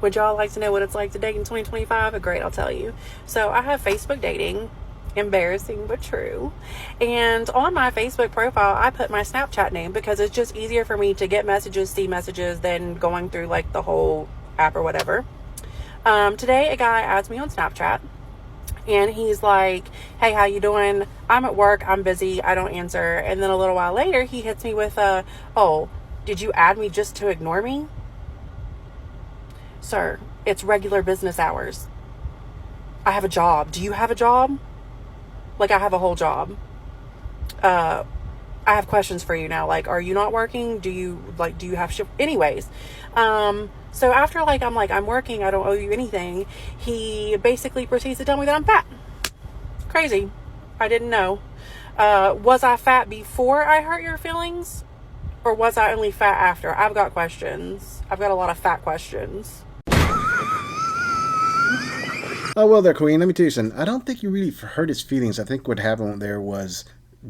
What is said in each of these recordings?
Would y'all like to know what it's like to date in 2025? Great, I'll tell you. So I have Facebook dating. Embarrassing but true. And on my Facebook profile, I put my Snapchat name because it's just easier for me to get messages, see messages, than going through like the whole app or whatever. Today a guy adds me on Snapchat and he's like, hey, how you doing? I'm at work, I'm busy, I don't answer. And then a little while later he hits me with oh, did you add me just to ignore me? Sir, it's regular business hours. I have a job. Do you have a job? Like, I have a whole job. I have questions for you now. Like, are you not working? Do you have shift? Anyways, so after I'm working, I don't owe you anything. He basically proceeds to tell me that I'm fat. Crazy. I didn't know. Was I fat before I hurt your feelings? Or was I only fat after? I've got questions. I've got a lot of fat questions. Oh, well there, Queen. Let me tell you something. I don't think you really hurt his feelings. I think what happened there was,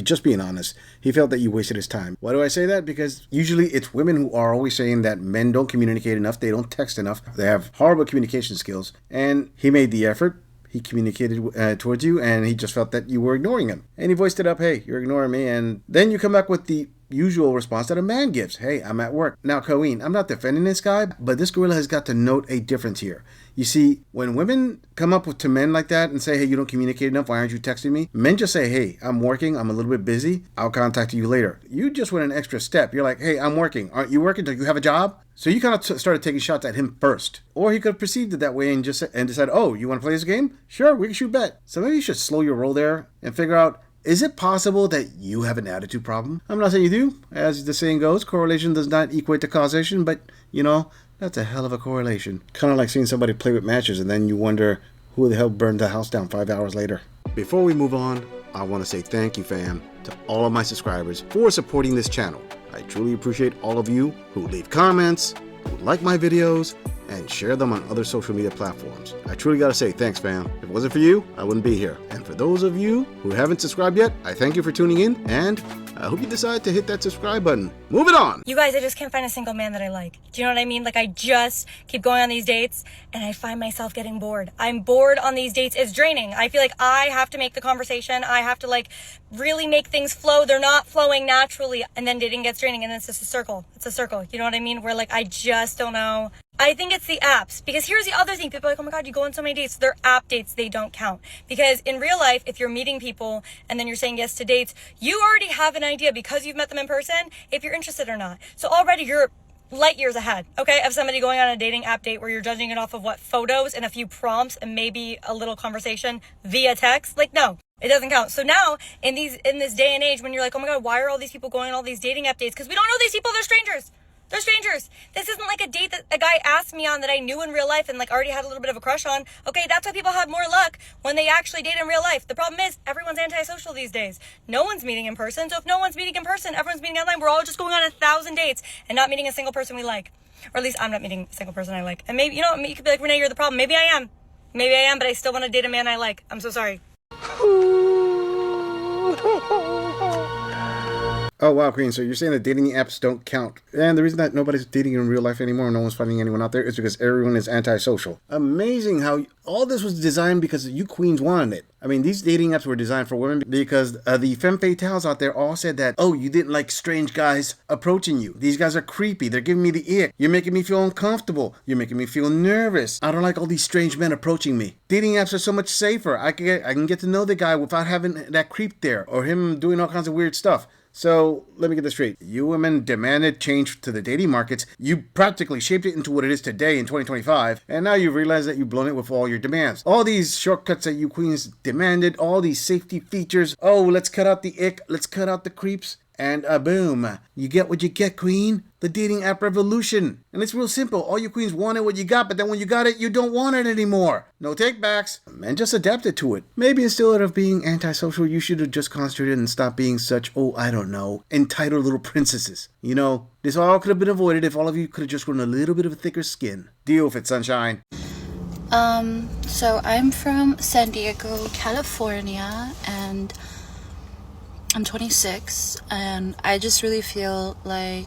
just being honest, he felt that you wasted his time. Why do I say that? Because usually it's women who are always saying that men don't communicate enough, they don't text enough, they have horrible communication skills. And he made the effort. He communicated towards you, and he just felt that you were ignoring him. And he voiced it up, hey, you're ignoring me. And then you come back with the usual response that a man gives. Hey, I'm at work. Now, Colleen, I'm not defending this guy, but this gorilla has got to note a difference here. You see, when women come up to men like that and say, hey, you don't communicate enough, why aren't you texting me? Men just say, hey, I'm working, I'm a little bit busy, I'll contact you later. You just went an extra step. You're like, hey, I'm working. Aren't you working? Do you have a job? So you kind of started taking shots at him first. Or he could have perceived it that way and decided, oh, you want to play this game? Sure, we can shoot bet. So maybe you should slow your roll there and figure out, is it possible that you have an attitude problem? I'm not saying you do. As the saying goes, correlation does not equate to causation, but, that's a hell of a correlation. Kind of like seeing somebody play with matches and then you wonder who the hell burned the house down 5 hours later. Before we move on, I want to say thank you, fam, to all of my subscribers for supporting this channel. I truly appreciate all of you who leave comments, who like my videos, and share them on other social media platforms. I truly gotta say thanks, fam. If it wasn't for you, I wouldn't be here. And for those of you who haven't subscribed yet, I thank you for tuning in, and I hope you decide to hit that subscribe button. Moving on! You guys, I just can't find a single man that I like. Do you know what I mean? Like, I just keep going on these dates, and I find myself getting bored. I'm bored on these dates. It's draining. I feel like I have to make the conversation. I have to, really make things flow. They're not flowing naturally. And then dating gets draining, and it's just a circle. It's a circle. You know what I mean? Where, I just don't know. I think it's the apps, because here's the other thing. People are like, oh my God, you go on so many dates. They're app dates. They don't count. Because in real life, if you're meeting people and then you're saying yes to dates, you already have an idea because you've met them in person if you're interested or not. So already you're light years ahead, okay, of somebody going on a dating app date where you're judging it off of what photos and a few prompts and maybe a little conversation via text. No, it doesn't count. So now in this day and age when you're like, oh my God, why are all these people going on all these dating app dates? Because we don't know these people. They're strangers. They're strangers. This isn't like a date that a guy asked me on that I knew in real life and already had a little bit of a crush on. Okay, that's why people have more luck when they actually date in real life. The problem is everyone's antisocial these days. No one's meeting in person. So if no one's meeting in person, everyone's meeting online. We're all just going on 1,000 dates and not meeting a single person we like. Or at least I'm not meeting a single person I like. And maybe, you could be like, Renee, you're the problem. Maybe I am. Maybe I am, but I still want to date a man I like. I'm so sorry. Oh, wow, Queen. So you're saying that dating apps don't count. And the reason that nobody's dating in real life anymore, no one's finding anyone out there, is because everyone is antisocial. Amazing how all this was designed because you queens wanted it. I mean, these dating apps were designed for women because the femme fatales out there all said that, oh, you didn't like strange guys approaching you. These guys are creepy. They're giving me the ick. You're making me feel uncomfortable. You're making me feel nervous. I don't like all these strange men approaching me. Dating apps are so much safer. I can get to know the guy without having that creep there or him doing all kinds of weird stuff. So, let me get this straight. You women demanded change to the dating markets. You practically shaped it into what it is today in 2025. And now you realize that you've blown it with all your demands. All these shortcuts that you queens demanded, all these safety features. Oh, let's cut out the ick. Let's cut out the creeps. And boom, you get what you get, queen. The dating app revolution. And it's real simple. All you queens wanted what you got, but then when you got it, you don't want it anymore. No takebacks. Men just adapted to it. Maybe instead of being antisocial, you should have just concentrated and stopped being such, entitled little princesses. This all could have been avoided if all of you could have just grown a little bit of a thicker skin. Deal with it, sunshine. So I'm from San Diego, California, and I'm 26, and I just really feel like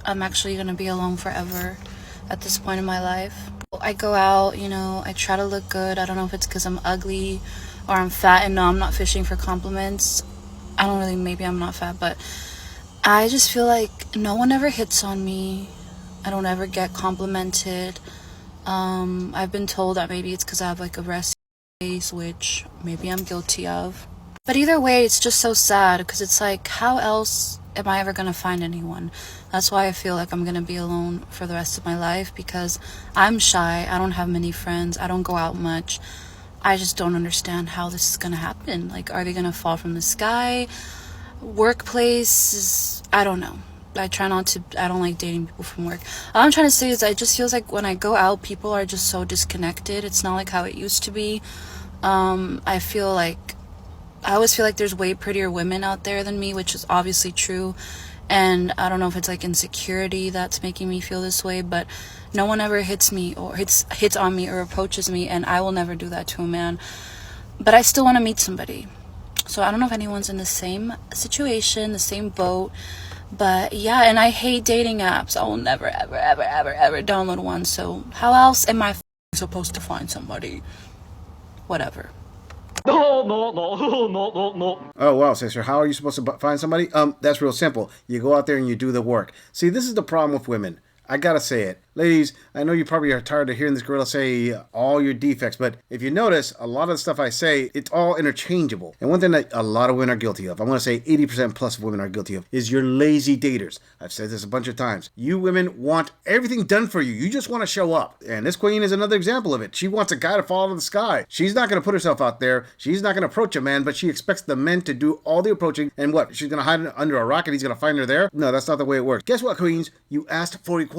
I'm actually going to be alone forever. at this point in my life. I go out, you know, I try to look good. I don't know if it's because I'm ugly or I'm fat, and no, I'm not fishing for compliments. I don't really, maybe I'm not fat, but I just feel like no one ever hits on me. I don't ever get complimented. I've been told that maybe it's because I have like a resting face, which maybe I'm guilty of. But either way, it's just so sad because it's like, how else am I ever gonna find anyone? That's why I feel like I'm gonna be alone for the rest of my life, because I'm shy. I don't have many friends. I don't go out much. I just don't understand how this is gonna happen. Like, are they gonna fall from the sky? Workplace, I don't know. I don't like dating people from work. All I'm trying to say is it just feels like when I go out, people are just so disconnected. It's not like how it used to be. I always feel like there's way prettier women out there than me, which is obviously true. And I don't know if it's like insecurity that's making me feel this way, but no one ever hits me or hits on me or approaches me, and I will never do that to a man. But I still want to meet somebody. So I don't know if anyone's in the same situation, the same boat. But yeah, and I hate dating apps. I will never, ever, ever, ever, ever download one. So how else am I supposed to find somebody? Whatever. No, no, no, no, no, no. Oh, wow, sister. How are you supposed to find somebody? That's real simple. You go out there and you do the work. See, this is the problem with women. I gotta say it. Ladies, I know you probably are tired of hearing this gorilla say all your defects, but if you notice, a lot of the stuff I say, it's all interchangeable. And one thing that a lot of women are guilty of, I'm gonna say 80% plus of women are guilty of, is you're lazy daters. I've said this a bunch of times. You women want everything done for you. You just want to show up. And this queen is another example of it. She wants a guy to fall out of the sky. She's not gonna put herself out there. She's not gonna approach a man, but she expects the men to do all the approaching. And what? She's gonna hide under a rock and he's gonna find her there? No, that's not the way it works. Guess what, queens? You asked for equality.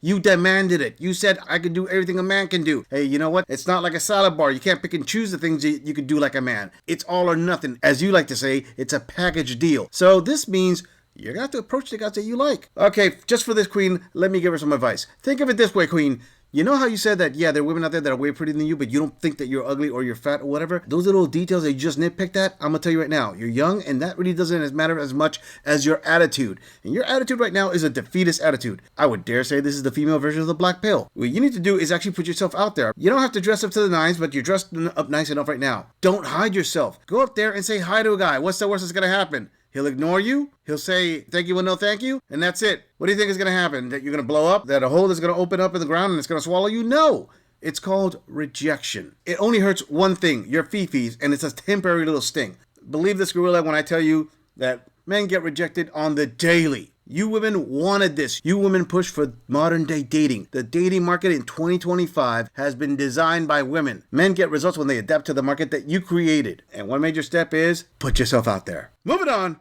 You demanded it. You said I could do everything a man can do. Hey, you know what? It's not like a salad bar. You can't pick and choose the things you could do like a man. It's all or nothing. As you like to say, it's a package deal. So this means you're gonna have to approach the guys that you like. Okay, just for this queen, let me give her some advice. Think of it this way, queen. You know how you said that, yeah, there are women out there that are way prettier than you, but you don't think that you're ugly or you're fat or whatever? Those little details that you just nitpicked at, I'm going to tell you right now, you're young, and that really doesn't matter as much as your attitude. And your attitude right now is a defeatist attitude. I would dare say this is the female version of the black pill. What you need to do is actually put yourself out there. You don't have to dress up to the nines, but you're dressed up nice enough right now. Don't hide yourself. Go up there and say hi to a guy. What's the worst that's going to happen? He'll ignore you. He'll say thank you and no thank you. And that's it. What do you think is going to happen? That you're going to blow up? That a hole is going to open up in the ground and it's going to swallow you? No. It's called rejection. It only hurts one thing, your fifis, and it's a temporary little sting. Believe this gorilla when I tell you that men get rejected on the daily. You women wanted this. You women pushed for modern day dating. The dating market in 2025 has been designed by women. Men get results when they adapt to the market that you created. And one major step is put yourself out there. Moving on.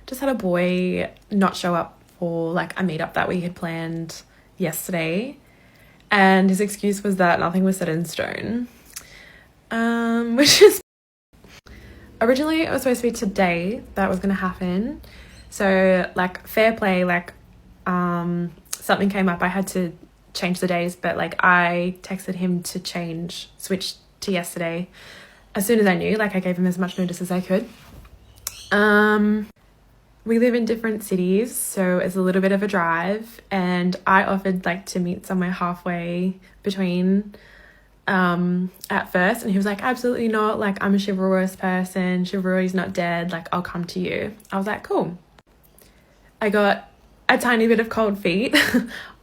Just had a boy not show up for like a meetup that we had planned yesterday. And his excuse was that nothing was set in stone. Which is... Originally, it was supposed to be today that was going to happen. So, like, fair play, like, something came up. I had to change the days, but, like, I texted him to switch to yesterday as soon as I knew. Like, I gave him as much notice as I could. We live in different cities, so it's a little bit of a drive, and I offered, like, to meet somewhere halfway between at first, and he was like, absolutely not, like, I'm a chivalrous person, chivalry's not dead, like, I'll come to you. I was like, cool. I got a tiny bit of cold feet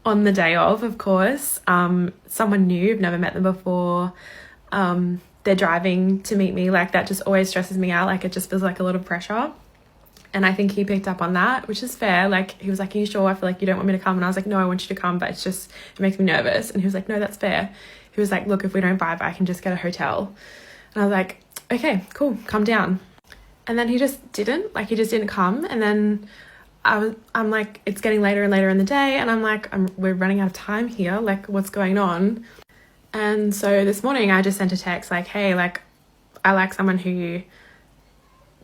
on the day of course. Someone new, I've never met them before. They're driving to meet me. Like, that just always stresses me out. Like, it just feels like a lot of pressure. And I think he picked up on that, which is fair. Like, he was like, are you sure? I feel like you don't want me to come. And I was like, no, I want you to come, but it makes me nervous. And he was like, no, that's fair. He was like, look, if we don't vibe, I can just get a hotel. And I was like, okay, cool, come down. And then he just didn't come. And then I'm like, it's getting later and later in the day, and I'm like, we're running out of time here, like, what's going on? And so this morning I just sent a text like, hey, like, I like someone who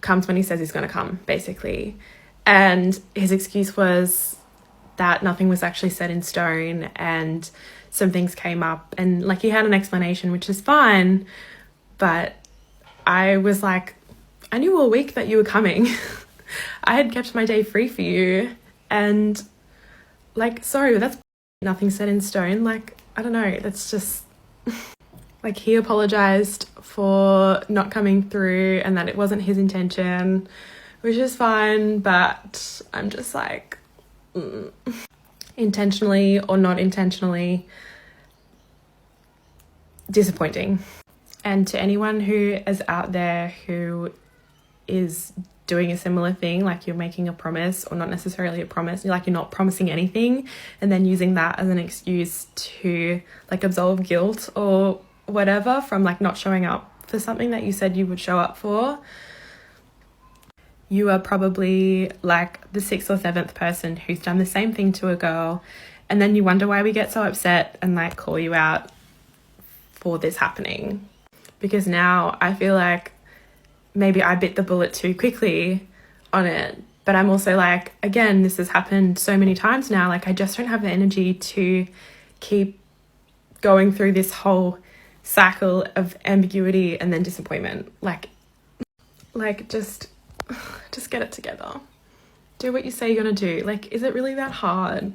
comes when he says he's going to come, basically. And his excuse was that nothing was actually set in stone and some things came up, and like, he had an explanation, which is fine, but I was like, I knew all week that you were coming. I had kept my day free for you, and like, sorry, but that's Nothing set in stone. Like, I don't know, that's just like, he apologized for not coming through and that it wasn't his intention, which is fine, but I'm just like, intentionally or not intentionally, disappointing. And to anyone who is out there who is doing a similar thing, like you're making a promise, or not necessarily a promise, like you're not promising anything and then using that as an excuse to like absolve guilt or whatever from like not showing up for something that you said you would show up for, you are probably like the 6th or 7th person who's done the same thing to a girl, and then you wonder why we get so upset and like call you out for this happening. Because now I feel like maybe I bit the bullet too quickly on it. But I'm also like, again, this has happened so many times now. Like, I just don't have the energy to keep going through this whole cycle of ambiguity and then disappointment. Like just get it together. Do what you say you're gonna do. Like, is it really that hard?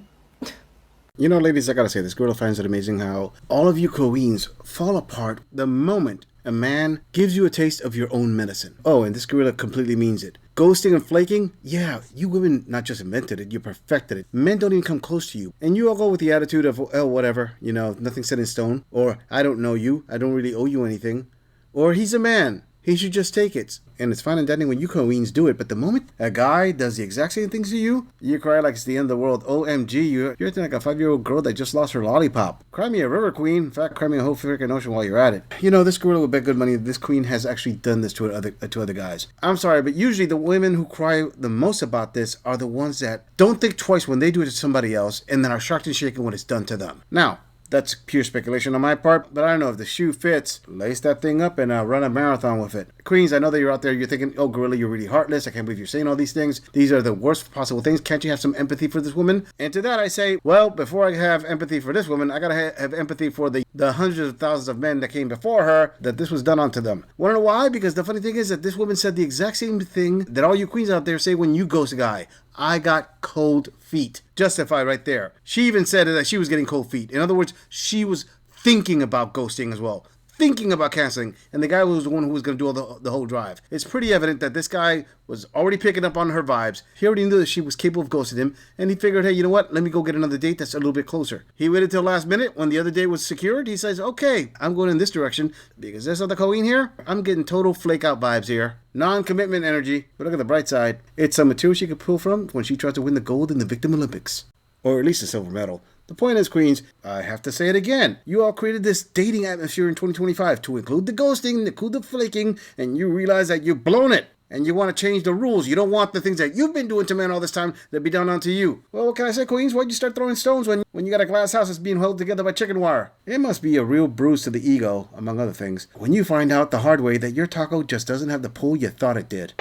You know, ladies, I gotta say, this girl finds it amazing how all of you queens fall apart the moment a man gives you a taste of your own medicine. Oh, and this gorilla completely means it. Ghosting and flaking? Yeah, you women not just invented it, you perfected it. Men don't even come close to you. And you all go with the attitude of, oh, whatever, you know, nothing set in stone. Or, I don't know you, I don't really owe you anything. Or, he's a man, he should just take it. And it's fine and dandy when you queens do it, but the moment a guy does the exact same things to you, you cry like it's the end of the world. OMG, you're acting like a 5-year-old girl that just lost her lollipop. Cry me a river, queen. In fact, cry me a whole freaking ocean while you're at it. You know, this gorilla will bet good money this queen has actually done this to other guys. I'm sorry, but usually the women who cry the most about this are the ones that don't think twice when they do it to somebody else and then are shocked and shaken when it's done to them. Now, that's pure speculation on my part, but I don't know if the shoe fits. Lace that thing up and run a marathon with it. Queens, I know that you're out there, you're thinking, oh, gorilla, you're really heartless. I can't believe you're saying all these things. These are the worst possible things. Can't you have some empathy for this woman? And to that I say, well, before I have empathy for this woman, I gotta have empathy for the hundreds of thousands of men that came before her that this was done onto them. Wanna know why? Because the funny thing is that this woman said the exact same thing that all you queens out there say when you ghost a guy. I got cold feet. Justified right there. She even said that she was getting cold feet. In other words, she was thinking about ghosting as well. Thinking about canceling. And the guy was the one who was going to do all the whole drive. It's pretty evident that this guy was already picking up on her vibes. He already knew that she was capable of ghosting him. And he figured, hey, you know what? Let me go get another date that's a little bit closer. He waited till last minute. When the other date was secured, he says, okay, I'm going in this direction. Because this other queen here, I'm getting total flake out vibes here. Non-commitment energy. But look at the bright side. It's some material she could pull from when she tries to win the gold in the Victim Olympics. Or at least a silver medal. The point is, queens, I have to say it again. You all created this dating atmosphere in 2025 to include the ghosting, include the flaking, and you realize that you've blown it. And you want to change the rules. You don't want the things that you've been doing to men all this time that be done onto you. Well, what can I say, queens? Why'd you start throwing stones when you got a glass house that's being held together by chicken wire? It must be a real bruise to the ego, among other things, when you find out the hard way that your taco just doesn't have the pull you thought it did.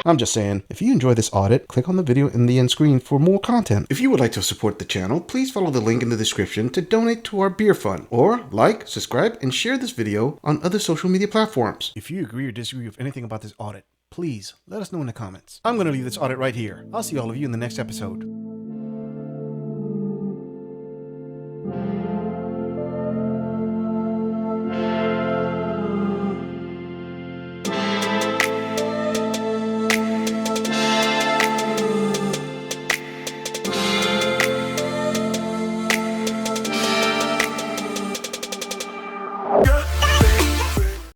I'm just saying, if you enjoy this audit, click on the video in the end screen for more content. If you would like to support the channel, please follow the link in the description to donate to our beer fund, or like, subscribe, and share this video on other social media platforms. If you agree or disagree with anything about this audit, please let us know in the comments. I'm going to leave this audit right here. I'll see all of you in the next episode.